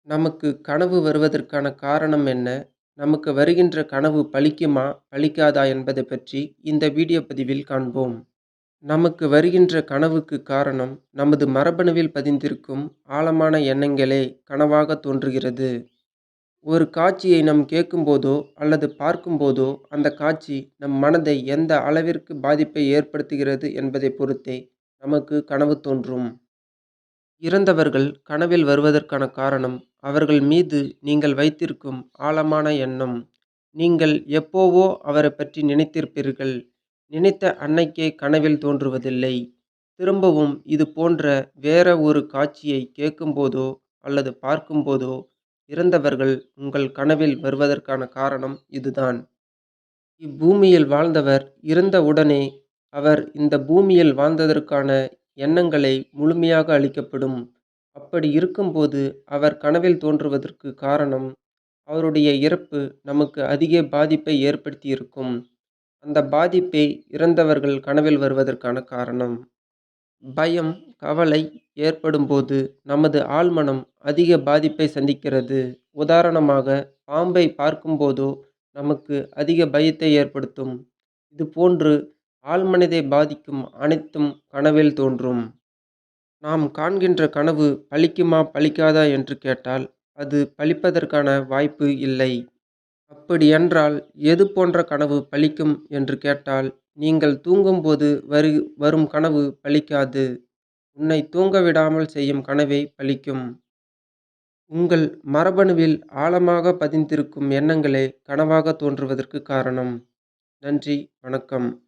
நமக்கு கனவு வருவதற்கான காரணம் என்ன? நமக்கு வருகின்ற கனவு பலிக்குமா? பலிக்காதா? என்பது பற்றி இந்த வீடியோ பதிவில் காண்போம். நமக்கு வருகின்ற கனவுக்கு காரணம் நமது மரபணுவில் பதிந்திருக்கும் ஆழமான எண்ணங்களே கனவாக தோன்றுகிறது. ஒரு காட்சியை நாம் கேட்கும்போதோ அல்லது பார்க்கும்போதோ அந்த காட்சி நம் மனதை எந்த அளவிற்கு பாதிப்பை ஏற்படுத்துகிறது என்பதை பொறுத்தே நமக்கு கனவு தோன்றும். இறந்தவர்கள் கனவில் வருவதற்கான காரணம், அவர்கள் மீது நீங்கள் வைத்திருக்கும் ஆழமான எண்ணம். நீங்கள் எப்போவோ அவரைப் பற்றி நினைத்திருப்பீர்கள். நினைத்த அன்னைக்கே கனவில் தோன்றுவதில்லை. திரும்பவும் இது போன்ற வேற ஒரு காட்சியை கேட்கும்போதோ அல்லது பார்க்கும்போதோ, இறந்தவர்கள் உங்கள் கனவில் வருவதற்கான காரணம் இதுதான். இப்பூமியில் வாழ்ந்தவர் இறந்த உடனே அவர் இந்த பூமியில் வாழ்ந்ததற்கான எண்ணங்களை முழுமையாக அளிக்கப்படும். அப்படி இருக்கும்போது அவர் கனவில் தோன்றுவதற்கு காரணம், அவருடைய இறப்பு நமக்கு அதிக பாதிப்பை ஏற்படுத்தியிருக்கும். அந்த பாதிப்பே இறந்தவர்கள் கனவில் வருவதற்கான காரணம். பயம், கவலை ஏற்படும்போது நமது ஆழ்மனம் அதிக பாதிப்பை சந்திக்கிறது. உதாரணமாக, பாம்பை பார்க்கும்போதோ நமக்கு அதிக பயத்தை ஏற்படுத்தும். இதுபோன்று ஆழ்மனதை பாதிக்கும் அனைத்தும் கனவில் தோன்றும். நாம் காண்கின்ற கனவு பலிக்குமா? பலிக்காதா? என்று கேட்டால், அது பலிப்பதற்கான வாய்ப்பு இல்லை. அப்படியென்றால் எது போன்ற கனவு பலிக்கும் என்று கேட்டால், நீங்கள் தூங்கும்போது வரும் கனவு பலிக்காது. உன்னை தூங்க விடாமல் செய்யும் கனவே பலிக்கும். உங்கள் மரபணுவில் ஆழமாக பதிந்திருக்கும் எண்ணங்களே கனவாக தோன்றுவதற்கு காரணம். நன்றி, வணக்கம்.